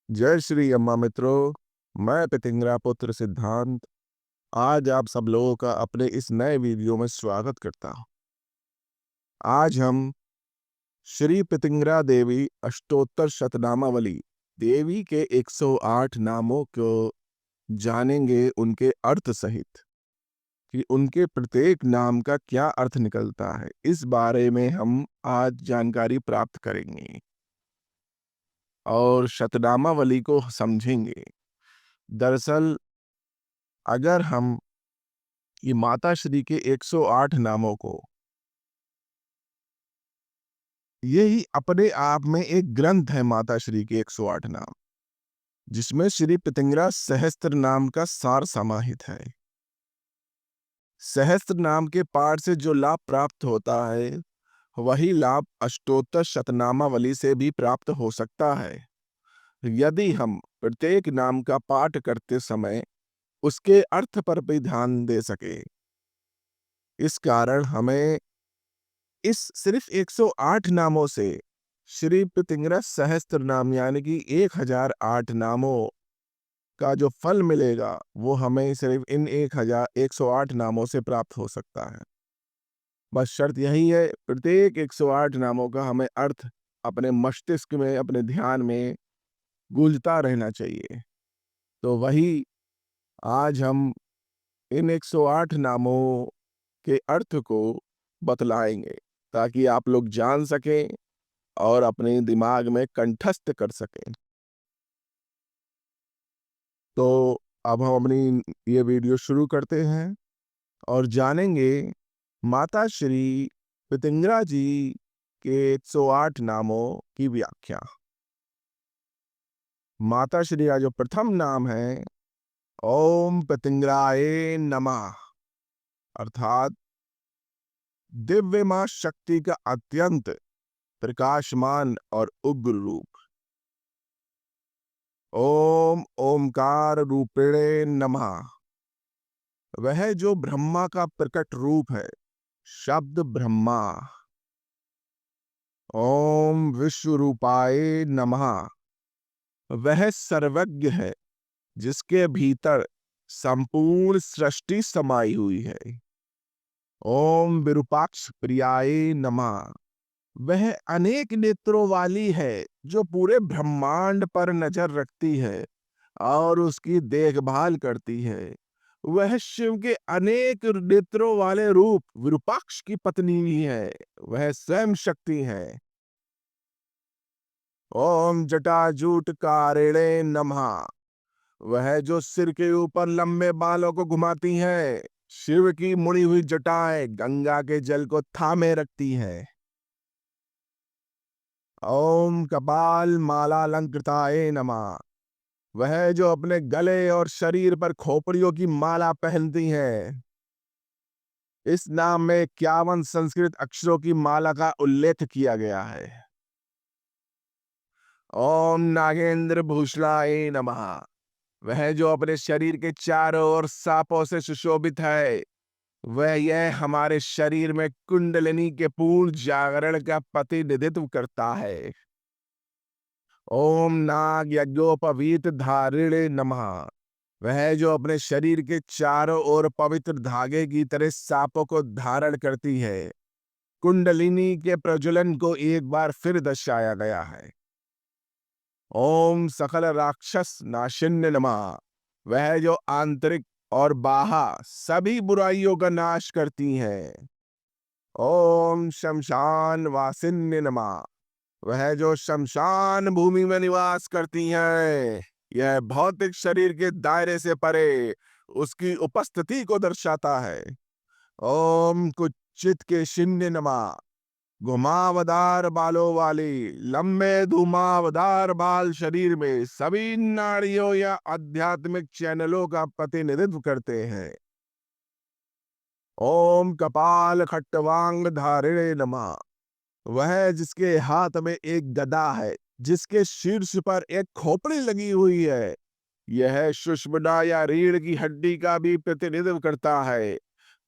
जय श्री अम्मा मित्रों। मैं पितिंगरा पुत्र सिद्धांत आज आप सब लोगों का अपने इस नए वीडियो में स्वागत करता हूं। आज हम श्री पितिंगरा देवी अष्टोत्तर शतनामावली देवी के 108 नामों को जानेंगे, उनके अर्थ सहित कि उनके प्रत्येक नाम का क्या अर्थ निकलता है। इस बारे में हम आज जानकारी प्राप्त करेंगे और शतनामावली को समझेंगे। दरअसल अगर हम ये माता श्री के 108 नामों को, यही अपने आप में एक ग्रंथ है माता श्री के 108 नाम, जिसमें श्री पितिंगरा सहस्त्र नाम का सार समाहित है। सहस्त्र नाम के पाठ से जो लाभ प्राप्त होता है, वही लाभ अष्टोत्तर शतनामावली से भी प्राप्त हो सकता है, यदि हम प्रत्येक नाम का पाठ करते समय उसके अर्थ पर भी ध्यान दे सके। इस कारण हमें इस सिर्फ 108 नामों से श्री पितिंगरा सहस्त्र नाम यानी कि 1008 नामों का जो फल मिलेगा, वो हमें सिर्फ इन 108 नामों से प्राप्त हो सकता है। बस शर्त यही है, प्रत्येक 108 नामों का हमें अर्थ अपने मस्तिष्क में, अपने ध्यान में गूंजता रहना चाहिए। तो वही आज हम इन 108 नामों के अर्थ को बतलाएंगे, ताकि आप लोग जान सकें और अपने दिमाग में कंठस्थ कर सकें। तो अब हम अपनी ये वीडियो शुरू करते हैं और जानेंगे माता श्री पितिंगरा जी के 108 नामों की व्याख्या। माता श्री का जो प्रथम नाम है, ओम पितिंगराय नमः, अर्थात दिव्य मां शक्ति का अत्यंत प्रकाशमान और उग्र रूप। ओम ओमकार रूपिणे नमः, वह जो ब्रह्मा का प्रकट रूप है, शब्द ब्रह्मा। ओम विश्व रूपाय नमः, वह सर्वज्ञ है जिसके भीतर संपूर्ण सृष्टि समाई हुई है। ओम विरूपाक्ष प्रियाय नमः, वह अनेक नेत्रों वाली है जो पूरे ब्रह्मांड पर नजर रखती है और उसकी देखभाल करती है। वह शिव के अनेक नेत्रों वाले रूप विरूपाक्ष की पत्नी भी है, वह स्वयं शक्ति है। ओम जटाजूट कारिणे नमः, वह जो सिर के ऊपर लंबे बालों को घुमाती है। शिव की मुड़ी हुई जटाएं गंगा के जल को थामे रखती है। ओम कपाल मालालंकृताय नमः, वह जो अपने गले और शरीर पर खोपड़ियों की माला पहनती है। इस नाम में 51 संस्कृत अक्षरों की माला का उल्लेख किया गया है। ओम नागेंद्र भूषणाय नमः, वह जो अपने शरीर के चारों ओर सांपों से सुशोभित है। वह यह हमारे शरीर में कुंडलिनी के पूर्ण जागरण का प्रतिनिधित्व करता है। ओम नाग यज्ञोपवीत धारिणे नमः, वह जो अपने शरीर के चारों ओर पवित्र धागे की तरह सांपों को धारण करती है। कुंडलिनी के प्रज्वलन को एक बार फिर दर्शाया गया है। ओम सकल राक्षस नाशिन्य नमः, वह जो आंतरिक और बाह्य सभी बुराइयों का नाश करती है। ओम शमशान वासिन्य नमः, वह जो शमशान भूमि में निवास करती हैं। यह भौतिक शरीर के दायरे से परे उसकी उपस्थिति को दर्शाता है। ओम कुचित के शिन्य नमः, घुमावदार बालों वाली लंबे धुमावदार बाल शरीर में सभी नाड़ियों या आध्यात्मिक चैनलों का प्रतिनिधित्व करते हैं। ओम कपाल खट्टवांग धारिणे नमः, वह जिसके हाथ में एक गदा है, जिसके शीर्ष पर एक खोपड़ी लगी हुई है। यह सुषुम्ना या रीढ़ की हड्डी का भी प्रतिनिधित्व करता है,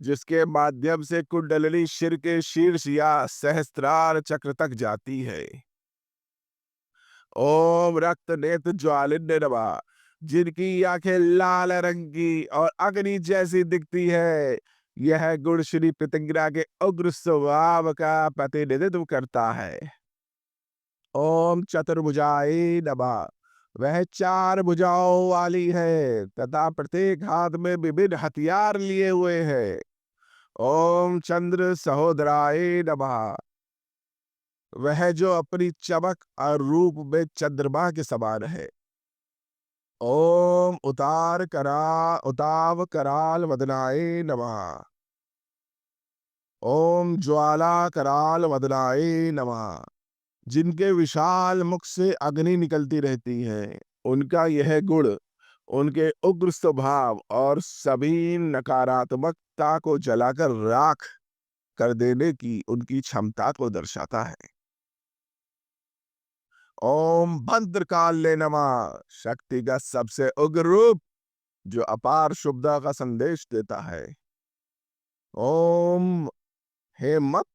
जिसके माध्यम से कुंडलिनी सिर के शीर्ष या सहस्त्रार चक्र तक जाती है। ओम रक्त नेत्र ज्वालिन्य नमः, जिनकी आंखें लाल रंग की और अग्नि जैसी दिखती है, यह गुण श्री पृथंगिरा के उग्र स्वभाव का प्रतिनिधित्व करता है। ओम चतुर्भुजाय नमः, वह चार भुजाओं वाली है तथा प्रत्येक हाथ में विभिन्न हथियार लिए हुए है। ओम चंद्र सहोदराय नमः, वह जो अपनी चमक और रूप में चंद्रमा के समान है। ओम उताव कराल वदनाय नमः, ओम ज्वाला कराल वदनाय नमः, जिनके विशाल मुख से अग्नि निकलती रहती है। उनका यह गुण उनके उग्र स्वभाव और सभी नकारात्मकता को जलाकर राख कर देने की उनकी क्षमता को दर्शाता है। ओम भद्रकाल नमः, शक्ति का सबसे उग्र रूप जो अपार शुभता का संदेश देता है। ओम हेमत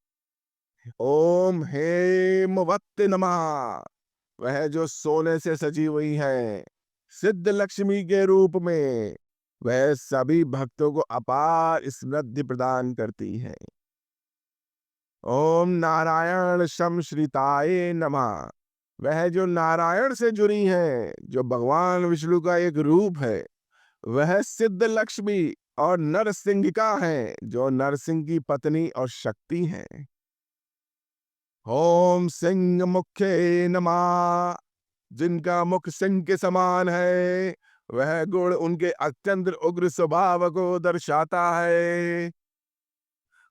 ओम हेमवत नमः, वह जो सोने से सजी हुई है, सिद्ध लक्ष्मी के रूप में, वह सभी भक्तों को अपार समृद्धि प्रदान करती है। ओम नारायण शमश्रिताय नमः, वह जो नारायण से जुड़ी है, जो भगवान विष्णु का एक रूप है, वह सिद्ध लक्ष्मी और नरसिंहिका है, जो नरसिंह की पत्नी और शक्ति है। ओम सिंह मुखे नमः, जिनका मुख सिंह के समान है, वह गुण उनके अत्यंत उग्र स्वभाव को दर्शाता है।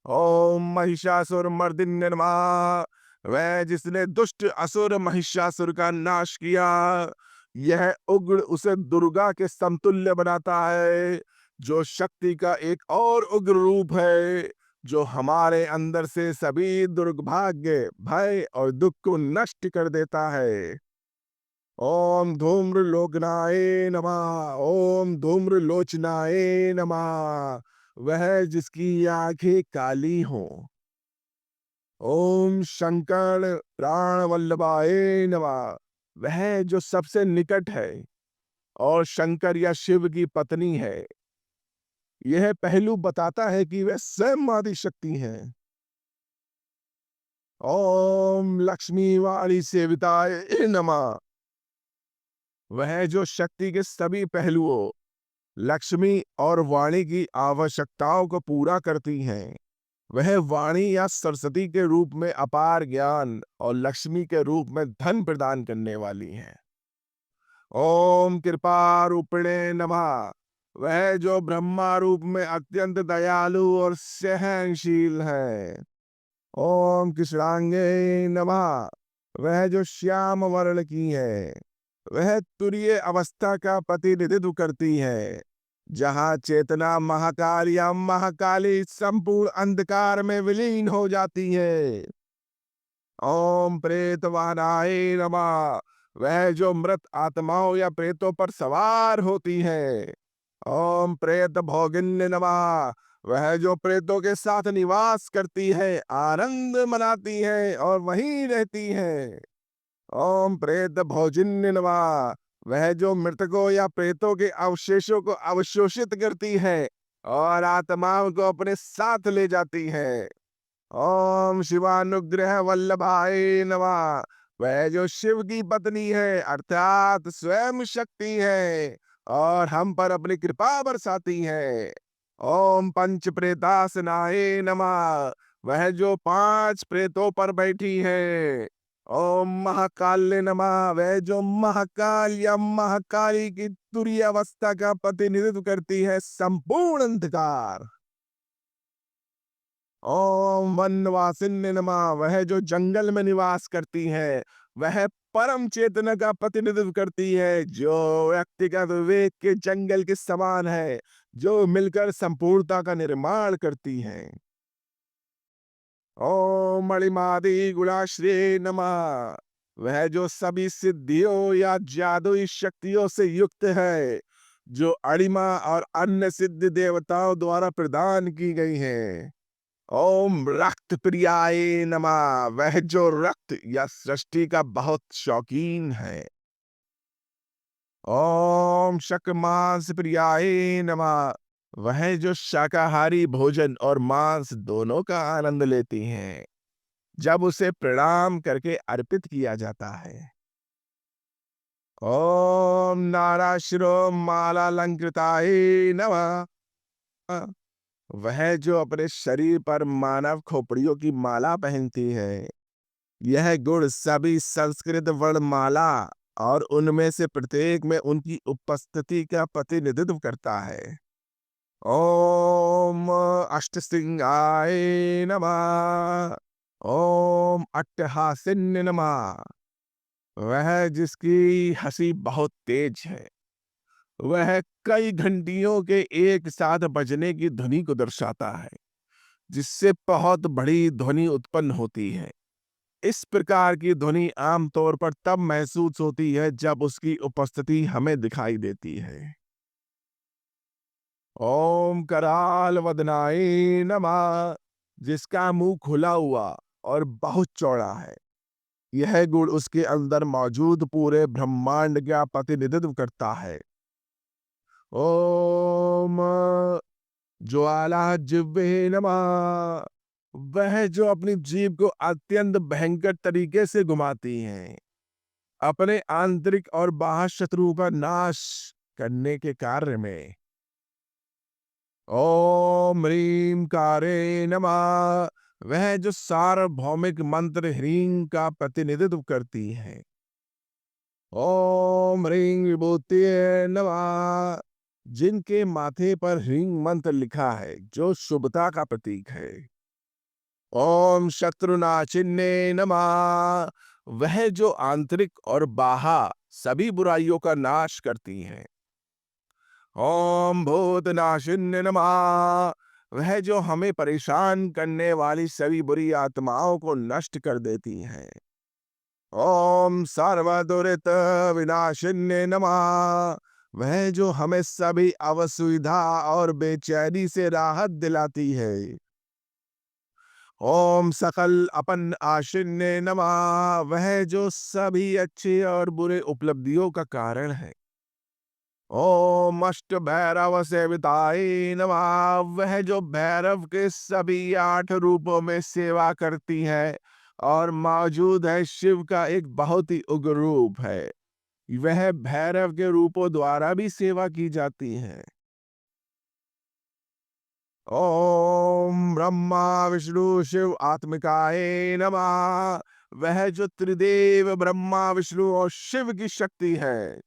ओम महिषासुर मर्दिन्य नमः, वह जिसने दुष्ट असुर महिषासुर का नाश किया, यह उग्र उसे दुर्गा के समतुल्य बनाता है, जो शक्ति का एक और उग्र रूप है, जो हमारे अंदर से सभी दुर्भाग्य, भय और दुख को नष्ट कर देता है। ओम धूम्र लोचनाय नमः, ओम धूम्र लोचनाय नमः, वह जिसकी आंखें काली हों। ओम शंकर प्राण वल्लभाय नमः, वह जो सबसे निकट है और शंकर या शिव की पत्नी है। यह पहलू बताता है कि वह स्वयं आदि शक्ति है। ओम लक्ष्मी वाणी सेविताय नमः, वह जो शक्ति के सभी पहलुओं, लक्ष्मी और वाणी की आवश्यकताओं को पूरा करती हैं। वह वाणी या सरस्वती के रूप में अपार ज्ञान और लक्ष्मी के रूप में धन प्रदान करने वाली हैं। ओम कृपा रूपिणे नमः, वह जो ब्रह्मा रूप में अत्यंत दयालु और सहनशील है। ओम कृष्णांगे नमः, वह जो श्याम वर्ण की है, वह तुरीय अवस्था का प्रतिनिधित्व करती है, जहाँ चेतना महाकाल या महाकाली संपूर्ण अंधकार में विलीन हो जाती है। ओम प्रेतवाहनाय नमः, वह जो मृत आत्माओं या प्रेतों पर सवार होती है। ओम प्रेत भोगिन्य नमः, वह जो प्रेतों के साथ निवास करती है, आनंद मनाती है और वहीं रहती है। ओम प्रेत भोजिन्य नमः, वह जो मृतकों या प्रेतों के अवशेषों को अवशोषित करती है और आत्माओं को अपने साथ ले जाती है। ओम शिवानुग्रह वल्लभाय नमः, वह जो शिव की पत्नी है अर्थात स्वयं शक्ति है और हम पर अपनी कृपा बरसाती है। ओम पंच प्रेतासनाय नमः, वह जो 5 प्रेतों पर बैठी है। ओम महाकाल नमः, वह जो महाकाल या महाकाली की तुरीय अवस्था का प्रतिनिधित्व करती है, संपूर्ण अंधकार। ओम वनवासिन्य नमः, वह जो जंगल में निवास करती है, वह परम चेतना का प्रतिनिधित्व करती है, जो व्यक्तिगत विवेक के जंगल के समान है, जो मिलकर संपूर्णता का निर्माण करती है। ओम मणिमादि गुणाश्री नमः, वह जो सभी सिद्धियों या जादुई शक्तियों से युक्त है, जो अणिमा और अन्य सिद्ध देवताओं द्वारा प्रदान की गई है। ओम रक्त प्रियाय नमः, वह जो रक्त या सृष्टि का बहुत शौकीन है। ओम शक मांस प्रियाय नमः, वह जो शाकाहारी भोजन और मांस दोनों का आनंद लेती हैं जब उसे प्रणाम करके अर्पित किया जाता है। ओम नाराशिरो मालालंकृताय नमः, वह जो अपने शरीर पर मानव खोपड़ियों की माला पहनती है। यह गुण सभी संस्कृत वर्णमाला और उनमें से प्रत्येक में उनकी उपस्थिति का प्रतिनिधित्व करता है। ओम अष्टसिंहाय नमः। ओम अट्टहासिन्य नमः, वह जिसकी हंसी बहुत तेज है। वह कई घंटियों के एक साथ बजने की ध्वनि को दर्शाता है, जिससे बहुत बड़ी ध्वनि उत्पन्न होती है। इस प्रकार की ध्वनि आमतौर पर तब महसूस होती है जब उसकी उपस्थिति हमें दिखाई देती है। ओम कराल वदनाय नमः, जिसका मुंह खुला हुआ और बहुत चौड़ा है। यह गुण उसके अंदर मौजूद पूरे ब्रह्मांड का प्रतिनिधित्व करता है। ओम ज्वाला जिह्वे नमः, वह जो अपनी जीभ को अत्यंत भयंकर तरीके से घुमाती हैं, अपने आंतरिक और बाह्य शत्रुओं का नाश करने के कार्य में। ओम ह्रीं कारे नमः, वह जो सार्वभौमिक मंत्र ह्रीं का प्रतिनिधित्व करती है। ओम ह्रीं विभूतिये नमः, जिनके माथे पर ह्रीं मंत्र लिखा है जो शुभता का प्रतीक है। ओम शत्रुनाशिन्ने नमः, वह जो आंतरिक और बाह्य सभी बुराइयों का नाश करती हैं। ओम भूतनाशिन्ने नमः, वह जो हमें परेशान करने वाली सभी बुरी आत्माओं को नष्ट कर देती हैं। ओम सर्वदुरित विनाशिन्ने नमः, वह जो हमें सभी असुविधा और बेचैनी से राहत दिलाती है। ओम सकल अपन आशिन्ने नमः, वह जो सभी अच्छे और बुरे उपलब्धियों का कारण है। ओम अष्ट भैरव सेविताय नमः, वह जो भैरव के सभी 8 रूपों में सेवा करती है और मौजूद है शिव का एक बहुत ही उग्र रूप है। वह भैरव के रूपों द्वारा भी सेवा की जाती है। ओम ब्रह्मा विष्णु शिव आत्मिकाय नमः, वह जो त्रिदेव ब्रह्मा विष्णु और शिव की शक्ति है।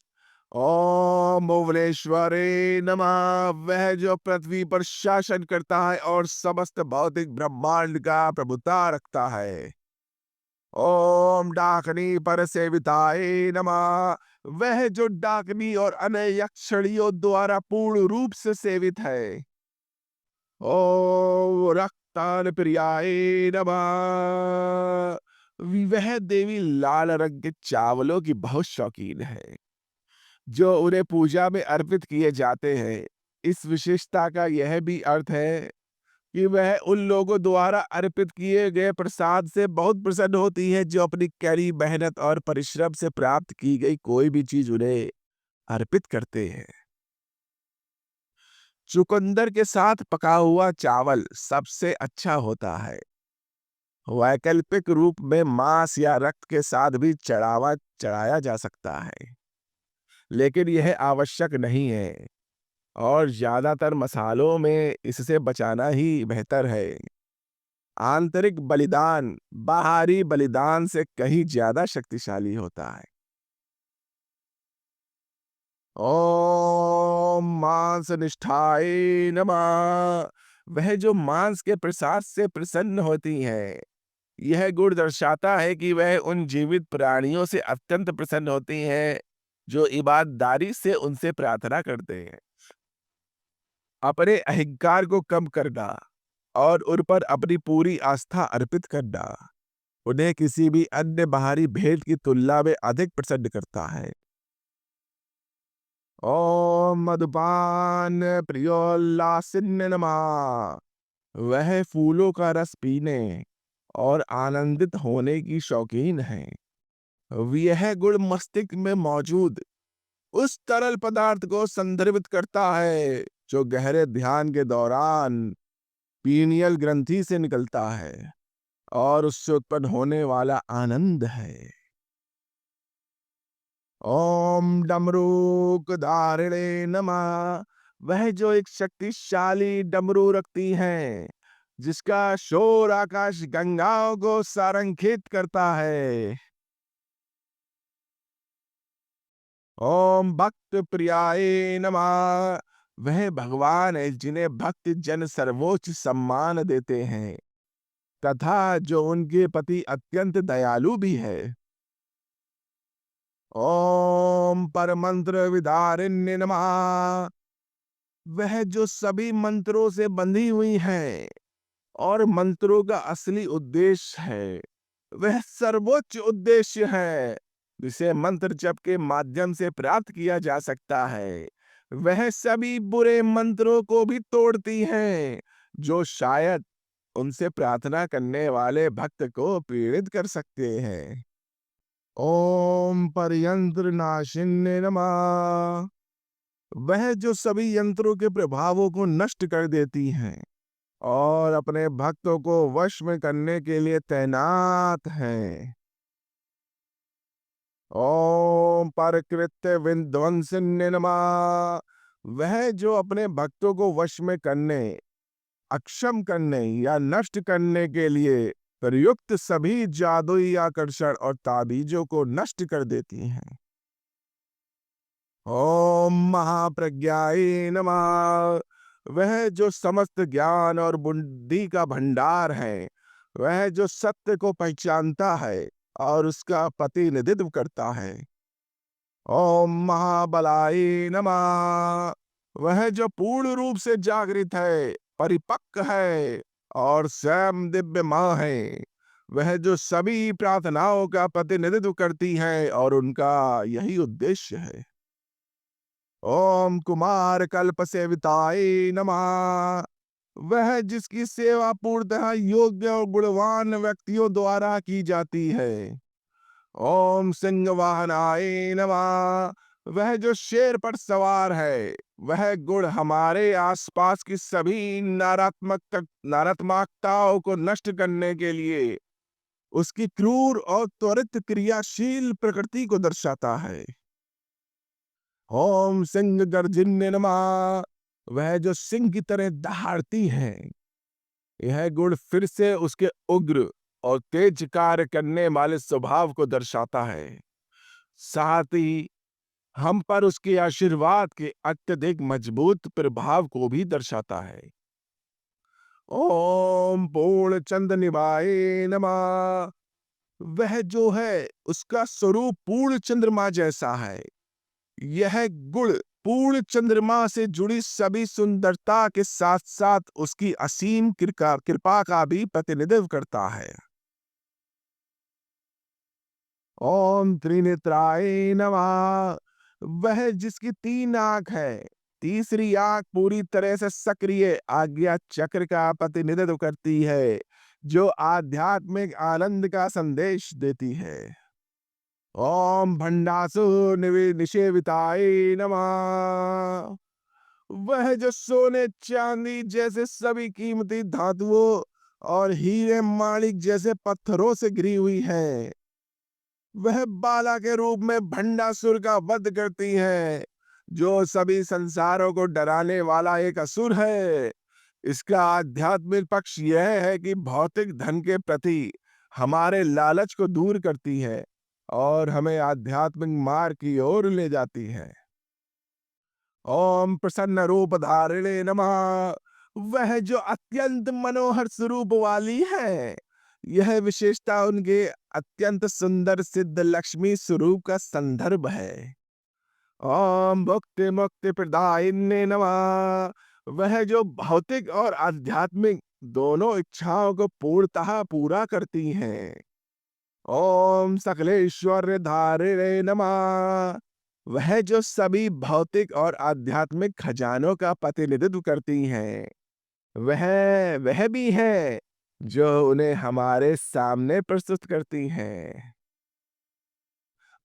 ओम भुवनेश्वरे नमः, वह जो पृथ्वी पर शासन करता है और समस्त भौतिक ब्रह्मांड का प्रभुता रखता है। ओम डाकनी पर सेविताय नमः, वह जो डाकनी और अन्य यक्षिणियों द्वारा पूर्ण रूप से सेवित है। ओम रक्तान प्रियाय नमः, वह देवी लाल रंग के चावलों की बहुत शौकीन है जो उन्हें पूजा में अर्पित किए जाते हैं। इस विशेषता का यह भी अर्थ है कि वह उन लोगों द्वारा अर्पित किए गए प्रसाद से बहुत प्रसन्न होती है जो अपनी कड़ी मेहनत और परिश्रम से प्राप्त की गई कोई भी चीज उन्हें अर्पित करते हैं। चुकंदर के साथ पका हुआ चावल सबसे अच्छा होता है। वैकल्पिक रूप में मांस या रक्त के साथ भी चढ़ावा चढ़ाया जा सकता है, लेकिन यह आवश्यक नहीं है और ज्यादातर मसालों में इससे बचाना ही बेहतर है। आंतरिक बलिदान बाहरी बलिदान से कहीं ज्यादा शक्तिशाली होता है। ओम मांस निष्ठाय नमः, वह जो मांस के प्रसाद से प्रसन्न होती है। यह गुण दर्शाता है कि वह उन जीवित प्राणियों से अत्यंत प्रसन्न होती हैं जो ईमानदारी से उनसे प्रार्थना करते हैं। अपने अहंकार को कम करना और उन पर अपनी पूरी आस्था अर्पित करना उन्हें किसी भी अन्य बाहरी भेंट की तुलना में अधिक प्रसन्न करता है। ओम मधुपान प्रियोल्लासिन्य नमः, वह फूलों का रस पीने और आनंदित होने की शौकीन है। यह गुण मस्तिष्क में मौजूद उस तरल पदार्थ को संदर्भित करता है जो गहरे ध्यान के दौरान पीनियल ग्रंथि से निकलता है और उससे उत्पन्न होने वाला आनंद है। ओम डमरूकधारिणे नमः। वह जो एक शक्तिशाली डमरू रखती हैं, जिसका शोर आकाश गंगाओं को सारंगित करता है। ओम भक्त प्रियाय नमः। वह भगवान है जिन्हें भक्त जन सर्वोच्च सम्मान देते हैं तथा जो उनके प्रति अत्यंत दयालु भी है। ओम परमंत्र विदारिण्य नमः। वह जो सभी मंत्रों से बंधी हुई है और मंत्रों का असली उद्देश्य है, वह सर्वोच्च उद्देश्य है जिसे मंत्र जप के माध्यम से प्राप्त किया जा सकता है। वह सभी बुरे मंत्रों को भी तोड़ती हैं जो शायद उनसे प्रार्थना करने वाले भक्त को पीड़ित कर सकते हैं। ओम परयंत्र नाशिन्य नमः। वह जो सभी यंत्रों के प्रभावों को नष्ट कर देती हैं और अपने भक्तों को वश में करने के लिए तैनात हैं। ओम परकृत्य विध्वंसिन्य नमः। वह जो अपने भक्तों को वश में करने, अक्षम करने या नष्ट करने के लिए प्रयुक्त सभी जादुई आकर्षण और ताबीजों को नष्ट कर देती हैं। ओम महाप्रज्ञाय नमः। वह जो समस्त ज्ञान और बुद्धि का भंडार है, वह जो सत्य को पहचानता है और उसका प्रतिनिधित्व करता है। ओम महाबलाय नमः। वह जो पूर्ण रूप से जागृत है, परिपक्व है और स्वयं दिव्य मां है। वह जो सभी प्रार्थनाओं का प्रतिनिधित्व करती है और उनका यही उद्देश्य है। ओम कुमार कल्प सेविताय नमः। वह जिसकी सेवा पूर्णतः योग्य और गुणवान व्यक्तियों द्वारा की जाती है। ओम सिंह वाहनाय नमः। वह जो शेर पर सवार है, वह गुण हमारे आसपास की सभी नकारात्मकताओं को नष्ट करने के लिए उसकी क्रूर और त्वरित क्रियाशील प्रकृति को दर्शाता है। ओम सिंह गर्जन्य नमः। वह जो सिंह की तरह दहाड़ती है। यह गुण फिर से उसके उग्र और तेज कार्य करने वाले स्वभाव को दर्शाता है। साथ ही हम पर उसके आशीर्वाद के अत्यधिक मजबूत प्रभाव को भी दर्शाता है। ओम पूर्ण चंद निभाय नमः। वह जो है उसका स्वरूप पूर्ण चंद्रमा जैसा है। यह गुण पूर्ण चंद्रमा से जुड़ी सभी सुंदरता के साथ साथ उसकी असीम कृपा का भी प्रतिनिधित्व करता है। ओम त्रिनेत्राय नमः। वह जिसकी 3 आंख है, तीसरी आंख पूरी तरह से सक्रिय आज्ञा चक्र का प्रतिनिधित्व करती है जो आध्यात्मिक आनंद का संदेश देती है। ओम भंडासु निषेविताय नमः। वह जो सोने चांदी जैसे सभी कीमती धातुओं और हीरे माणिक जैसे पत्थरों से घिरी हुई है। वह बाला के रूप में भंडासुर का वध करती है जो सभी संसारों को डराने वाला एक असुर है। इसका आध्यात्मिक पक्ष यह है कि भौतिक धन के प्रति हमारे लालच को दूर करती है और हमें आध्यात्मिक मार्ग की ओर ले जाती है। ओम प्रसन्न रूप धारिणे नमः। वह जो अत्यंत मनोहर स्वरूप वाली है। यह विशेषता उनके अत्यंत सुंदर सिद्ध लक्ष्मी स्वरूप का संदर्भ है। ओम मुक्ति मुक्ति प्रदायिने नमः। वह जो भौतिक और आध्यात्मिक दोनों इच्छाओं को पूर्णतः पूरा करती हैं। ओम सकलेश्वर धारिणे नमः। वह जो सभी भौतिक और आध्यात्मिक खजानों का प्रतिनिधित्व करती हैं। वह वह भी है जो उन्हें हमारे सामने प्रस्तुत करती हैं।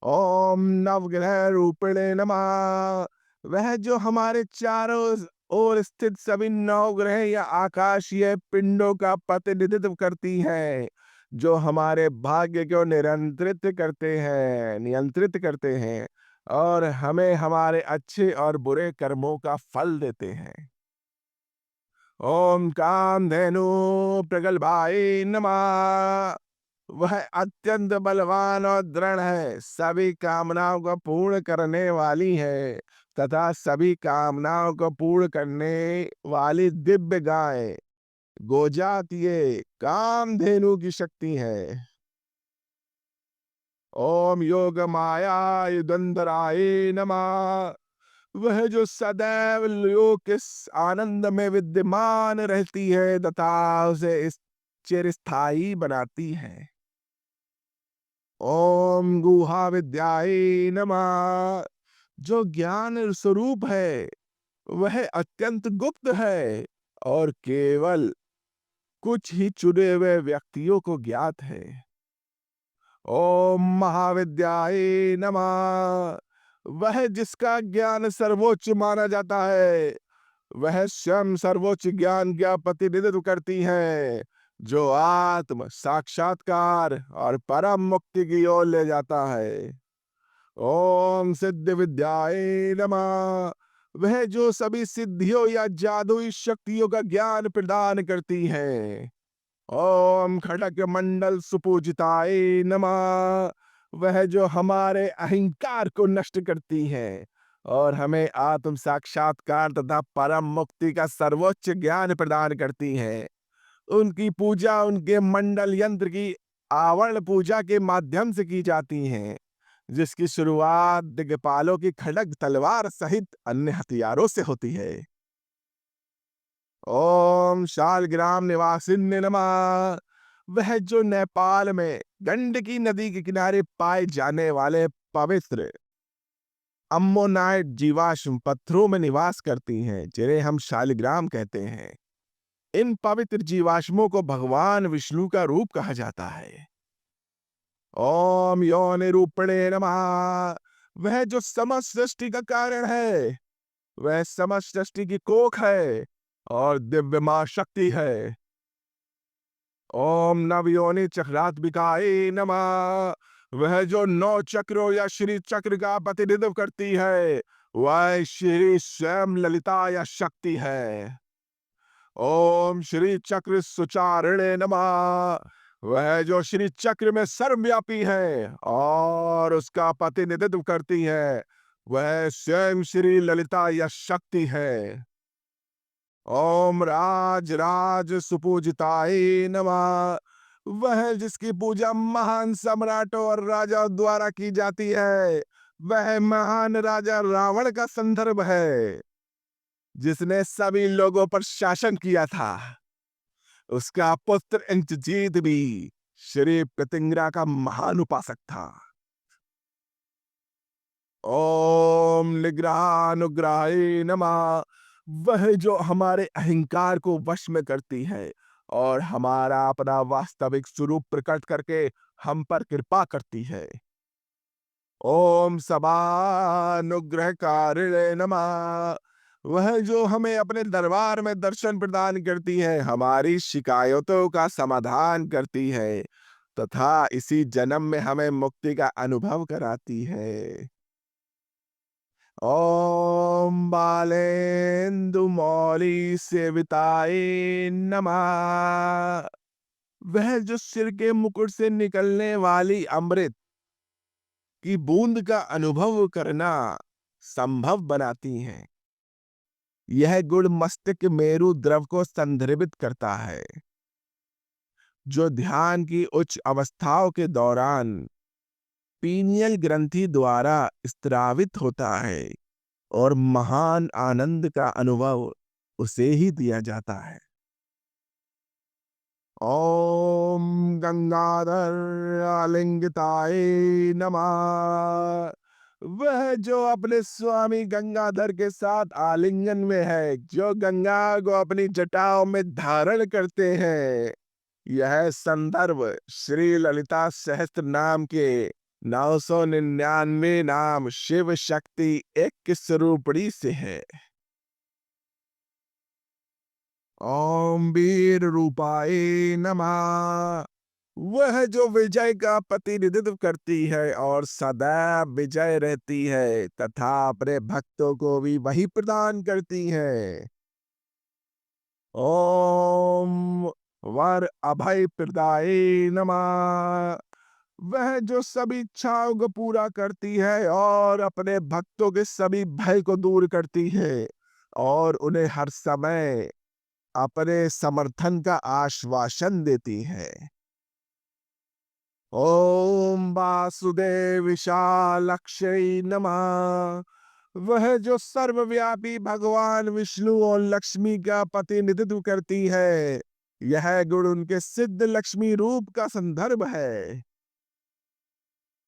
ओम नवग्रह रूपिणे नमः। वह जो हमारे चारों ओर स्थित सभी नवग्रह या आकाशीय पिंडों का प्रतिनिधित्व करती है, जो हमारे भाग्य को नियंत्रित करते हैं और हमें हमारे अच्छे और बुरे कर्मों का फल देते हैं। ओम कामधेनु प्रगल्भाय नमः। वह अत्यंत बलवान और दृढ़ है, सभी कामनाओं को पूर्ण करने वाली है तथा सभी कामनाओं को पूर्ण करने वाली दिव्य गाय गोजात ये कामधेनु की शक्ति है। ओम योग माया युगंधराय नमः। वह जो सदैव योग के आनंद में विद्यमान रहती है तथा उसे इस चिरस्थायी बनाती है। ओम गुहा विद्याय नमः। जो ज्ञान स्वरूप है वह अत्यंत गुप्त है और केवल कुछ ही चुने हुए व्यक्तियों को ज्ञात है। ओम महाविद्याय नमः। वह जिसका ज्ञान सर्वोच्च माना जाता है, वह स्वयं सर्वोच्च ज्ञान का प्रतिनिधित्व करती है, जो आत्म साक्षात्कार और परम मुक्ति की ओर ले जाता है। ओम सिद्ध विद्याय नमः। वह जो सभी सिद्धियों या जादुई शक्तियों का ज्ञान प्रदान करती है। ओम खड़ग मंडल सुपूजिताय नमः। वह जो हमारे अहंकार को नष्ट करती है और हमें आत्म साक्षात्कार तथा परम मुक्ति का सर्वोच्च ज्ञान प्रदान करती है। उनकी पूजा उनके मंडल यंत्र की आवरण पूजा के माध्यम से की जाती है, जिसकी शुरुआत दिग्पालों की खड़ग तलवार सहित अन्य हथियारों से होती है। ओम शालग्राम निवासिन्य नमः। वह जो नेपाल में गंडकी नदी के किनारे पाए जाने वाले पवित्र अम्मोनाइट जीवाश्म पत्थरों में निवास करती हैं, जिन्हें हम शालिग्राम कहते हैं। इन पवित्र जीवाश्मों को भगवान विष्णु का रूप कहा जाता है। ओम योनि रूपिणे नमः। वह जो समस्त सृष्टि का कारण है, वह समस्त सृष्टि की कोख है और दिव्य मां शक्ति है। ओम नवयोनि चक्रात्मिकाय नमः। वह जो 9 चक्रों या श्री चक्र का प्रतिनिधित्व करती है, वह श्री स्वयं ललिता या शक्ति है। ओम श्री चक्र सुचारिणे नमः। वह जो श्री चक्र में सर्वव्यापी है और उसका प्रतिनिधित्व करती है, वह स्वयं श्री ललिता या शक्ति है। ओम राज राज सुपूजिताय नमः। वह जिसकी पूजा महान सम्राटों और राजाओं द्वारा की जाती है, वह महान राजा रावण का संदर्भ है, जिसने सभी लोगों पर शासन किया था। उसका पुत्र इंद्रजीत भी श्री प्रतिंग्रा का महान उपासक था। ओम निग्रहानुग्रहाय नमः। वह जो हमारे अहंकार को वश में करती है और हमारा अपना वास्तविक स्वरूप प्रकट करके हम पर कृपा करती है। ओम सभानुग्रहकारिणे नमः। वह जो हमें अपने दरबार में दर्शन प्रदान करती है, हमारी शिकायतों का समाधान करती है तथा इसी जन्म में हमें मुक्ति का अनुभव कराती है। ओम बालेन्दु मौली सेविताय नमः। वह जो सिर के मुकुट से निकलने वाली अमृत की बूंद का अनुभव करना संभव बनाती हैं। यह गुण मस्तिष्क मेरु द्रव को संदर्भित करता है, जो ध्यान की उच्च अवस्थाओं के दौरान पीनियल ग्रंथि द्वारा स्त्रावित होता है और महान आनंद का अनुभव उसे ही दिया जाता है। ओम गंगाधर आलिंगिताय नमः। वह जो अपने स्वामी गंगाधर के साथ आलिंगन में है, जो गंगा को अपनी जटाओं में धारण करते हैं। यह संदर्भ श्री ललिता सहस्त्र नाम के 999 नाम शिव शक्ति 21 रूपड़ी से है। ओम वीर रूपाय नमः। वह जो विजय का प्रतिनिधित्व करती है और सदैव विजय रहती है तथा अपने भक्तों को भी वही प्रदान करती है। ओम वर अभय प्रदाय नमः। वह जो सभी इच्छाओं को पूरा करती है और अपने भक्तों के सभी भय को दूर करती है और उन्हें हर समय अपने समर्थन का आश्वासन देती है। ओम वासुदेव विशालक्षय नमः। वह जो सर्वव्यापी भगवान विष्णु और लक्ष्मी का प्रतिनिधित्व करती है। यह गुण उनके सिद्ध लक्ष्मी रूप का संदर्भ है।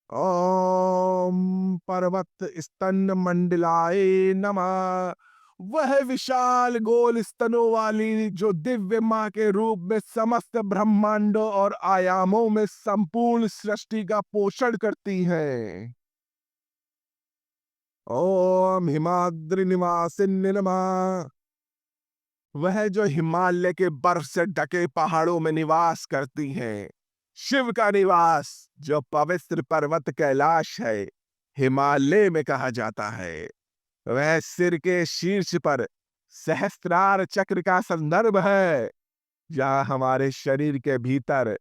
ओम पर्वत स्तन मंडलाय नमः। वह विशाल गोल स्तनों वाली जो दिव्य मां के रूप में समस्त ब्रह्मांडों और आयामों में संपूर्ण सृष्टि का पोषण करती है। ओम हिमाद्रि निवासिन्य नमः। वह जो हिमालय के बर्फ से ढके पहाड़ों में निवास करती हैं। शिव का निवास जो पवित्र पर्वत कैलाश है, हिमालय में कहा जाता है। वह सिर के शीर्ष पर सहस्त्रार चक्र का संदर्भ है, जहां हमारे शरीर के भीतर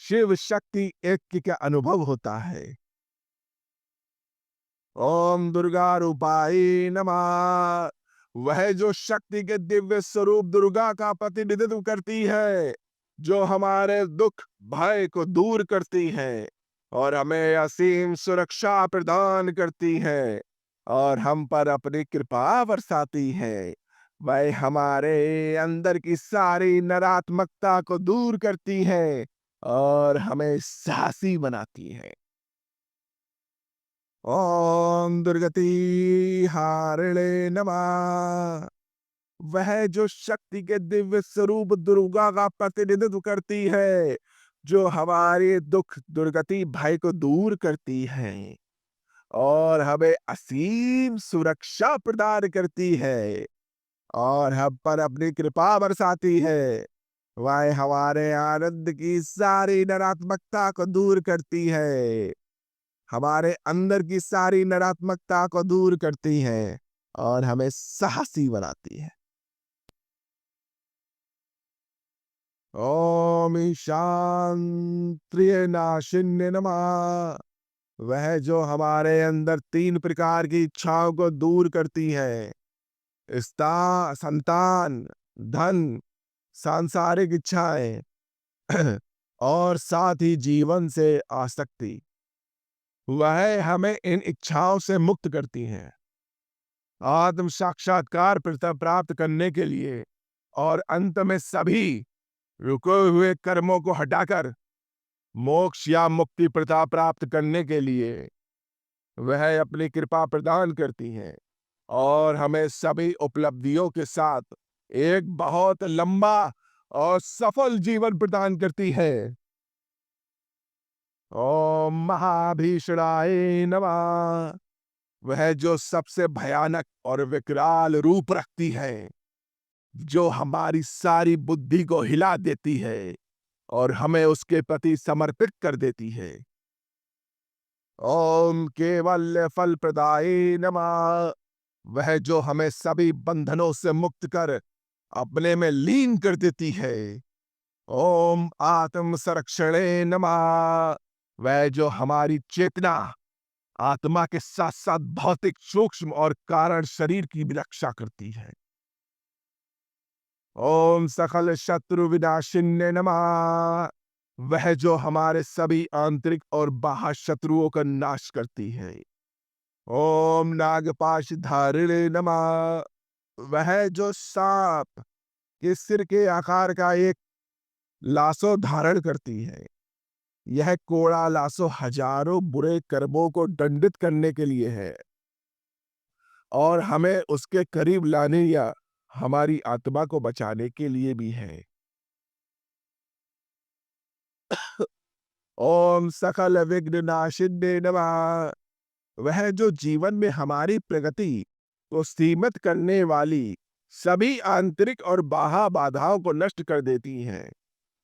शिव शक्ति ऐक्य का अनुभव होता है। ओम दुर्गा रूपाय नमः। वह जो शक्ति के दिव्य स्वरूप दुर्गा का प्रतिनिधित्व करती है, जो हमारे दुख भय को दूर करती है और हमें असीम सुरक्षा प्रदान करती है और हम पर अपनी कृपा बरसाती है। वह हमारे अंदर की सारी नकारात्मकता को दूर करती है और हमें साहसी बनाती है। ओम दुर्गति हारिणे नमः। वह जो शक्ति के दिव्य स्वरूप दुर्गा का प्रतिनिधित्व करती है, जो हमारे दुख दुर्गति भय को दूर करती है और हमें असीम सुरक्षा प्रदान करती है और हम पर अपनी कृपा बरसाती है। वह हमारे आनंद की सारी नकारात्मकता को दूर करती है, हमारे अंदर की सारी नकारात्मकता को दूर करती है और हमें साहसी बनाती है। ओम शांत्रिय नाशिन्य नमः। वह जो हमारे अंदर 3 प्रकार की इच्छाओं को दूर करती है। संतान, धन, सांसारिक इच्छाएं और साथ ही जीवन से आसक्ति। वह हमें इन इच्छाओं से मुक्त करती हैं। आत्म साक्षात्कार प्राप्त करने के लिए और अंत में सभी रुके हुए कर्मों को हटाकर मोक्ष या मुक्ति प्रता प्राप्त करने के लिए वह अपनी कृपा प्रदान करती हैं और हमें सभी उपलब्धियों के साथ एक बहुत लंबा और सफल जीवन प्रदान करती है। ओम महाभीषणाय नमः। वह जो सबसे भयानक और विकराल रूप रखती है, जो हमारी सारी बुद्धि को हिला देती है और हमें उसके प्रति समर्पित कर देती है। ओम केवल्य फल प्रदाय नमः। वह जो हमें सभी बंधनों से मुक्त कर अपने में लीन कर देती है। ओम आत्म संरक्षणे नमः। वह जो हमारी चेतना, आत्मा के साथ साथ भौतिक सूक्ष्म और कारण शरीर की भी रक्षा करती है। ओम सकल शत्रु विनाशिन्य नमः। वह जो हमारे सभी आंतरिक और बाह्य शत्रुओं का नाश करती है। ओम नागपाश धारिणे नमः। वह जो सांप के सिर के आकार का एक लासो धारण करती है। यह कोड़ा लासो हजारों बुरे कर्मों को दंडित करने के लिए है और हमें उसके करीब लाने या हमारी आत्मा को बचाने के लिए भी है। ओम सकल विघ्न नाशिन्ने नमः। वह जो जीवन में हमारी प्रगति को सीमित करने वाली सभी आंतरिक और बाह्य बाधाओं को नष्ट कर देती हैं,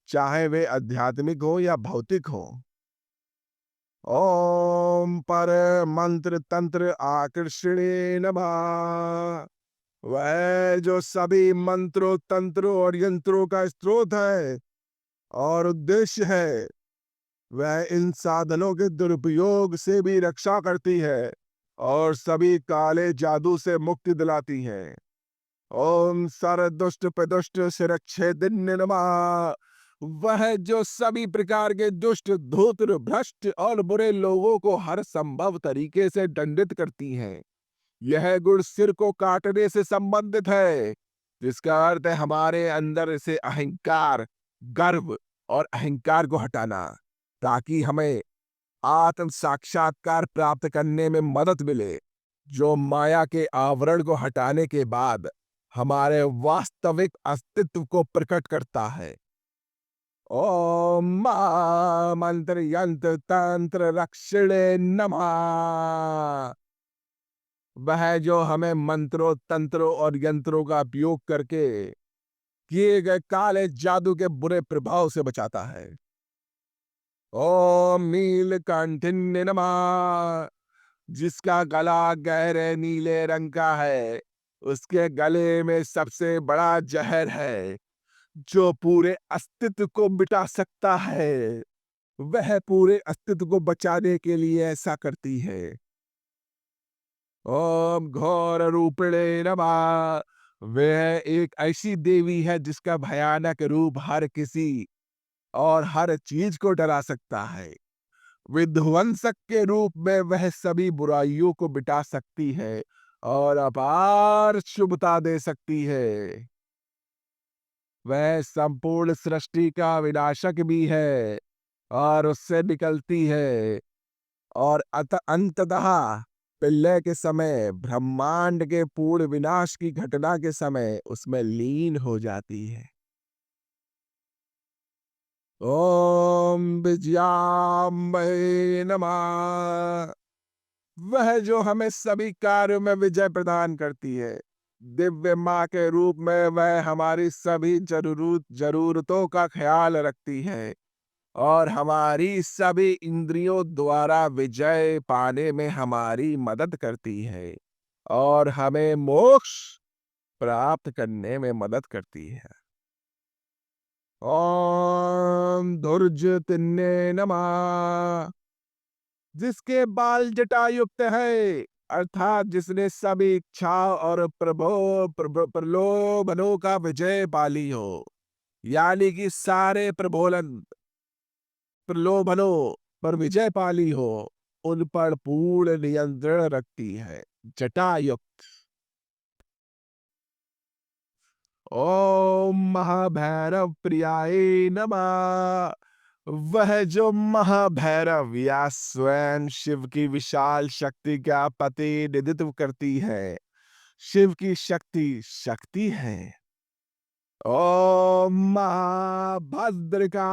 चाहे वे आध्यात्मिक हो या भौतिक हो। ओम पर मंत्र तंत्र आकर्षणे नमः। वह जो सभी मंत्रों तंत्रों और यंत्रों का स्रोत है और उद्देश्य है, वह इन साधनों के दुरुपयोग से भी रक्षा करती है और सभी काले जादू से मुक्ति दिलाती है। ओम सर दुष्ट प्रदुष्ट शिरच्छेदिन्य नमः। वह जो सभी प्रकार के दुष्ट धूर्त भ्रष्ट और बुरे लोगों को हर संभव तरीके से दंडित करती हैं। यह गुण सिर को काटने से संबंधित है, जिसका अर्थ है हमारे अंदर से अहंकार, गर्व और अहंकार को हटाना, ताकि हमें आत्म साक्षात्कार प्राप्त करने में मदद मिले, जो माया के आवरण को हटाने के बाद हमारे वास्तविक अस्तित्व को प्रकट करता है। ओम मंत्र यंत्र तंत्र रक्षणे नमः। वह जो हमें मंत्रों तंत्रों और यंत्रों का उपयोग करके किए गए काले जादू के बुरे प्रभाव से बचाता है। ओम नीलकंठिन्य नमः। जिसका गला गहरे नीले रंग का है, उसके गले में सबसे बड़ा जहर है जो पूरे अस्तित्व को मिटा सकता है। वह पूरे अस्तित्व को बचाने के लिए ऐसा करती है। ओम घोर रूपिणे नमः। वह एक ऐसी देवी है जिसका भयानक रूप हर किसी और हर चीज को डरा सकता है। विध्वंसक के रूप में वह सभी बुराइयों को मिटा सकती है और अपार शुभता दे सकती है। वह संपूर्ण सृष्टि का विनाशक भी है और उससे निकलती है और अंततः प्रलय के समय ब्रह्मांड के पूर्ण विनाश की घटना के समय उसमें लीन हो जाती है। ओम विजयाम्बे नमः। वह जो हमें सभी कार्यों में विजय प्रदान करती है। दिव्य माँ के रूप में वह हमारी सभी जरूरतों का ख्याल रखती है और हमारी सभी इंद्रियों द्वारा विजय पाने में हमारी मदद करती है और हमें मोक्ष प्राप्त करने में मदद करती है। ओम धुर्जतिन्ने नमः। जिसके बाल जटायुक्त है, अर्थात जिसने सभी इच्छा और प्रलोभनों का विजय पाली हो, यानी कि सारे प्रलोभनों पर विजय पाली हो, उन पर पूर्ण नियंत्रण रखती है। जटायुक्त। ओम महाभैरव प्रियाय नमः। वह जो महाभैरव या स्वयं शिव की विशाल शक्ति का प्रतिनिधित्व करती है। शिव की शक्ति है। ओम महाभद्रकाली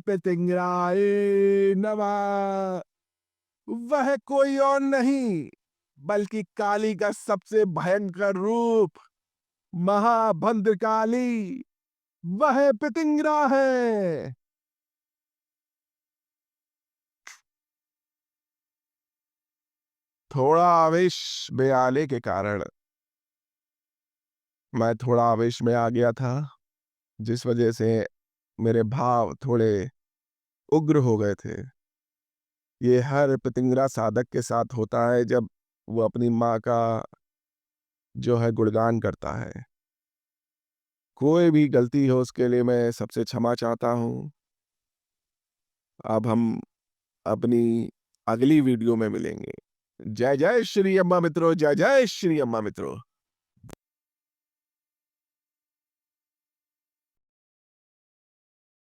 पितिंगराय नमः। वह कोई और नहीं बल्कि काली का सबसे भयंकर रूप महाभद्रकाली, वह पितिंगरा है। थोड़ा आवेश में आने के कारण मैं थोड़ा आवेश में आ गया था, जिस वजह से मेरे भाव थोड़े उग्र हो गए थे। ये हर प्रतिंग्रा साधक के साथ होता है जब वो अपनी माँ का जो है गुणगान करता है। कोई भी गलती हो उसके लिए मैं सबसे क्षमा चाहता हूँ। अब हम अपनी अगली वीडियो में मिलेंगे। जय जय श्री अम्मा मित्रों, जय जय श्री अम्मा मित्रों।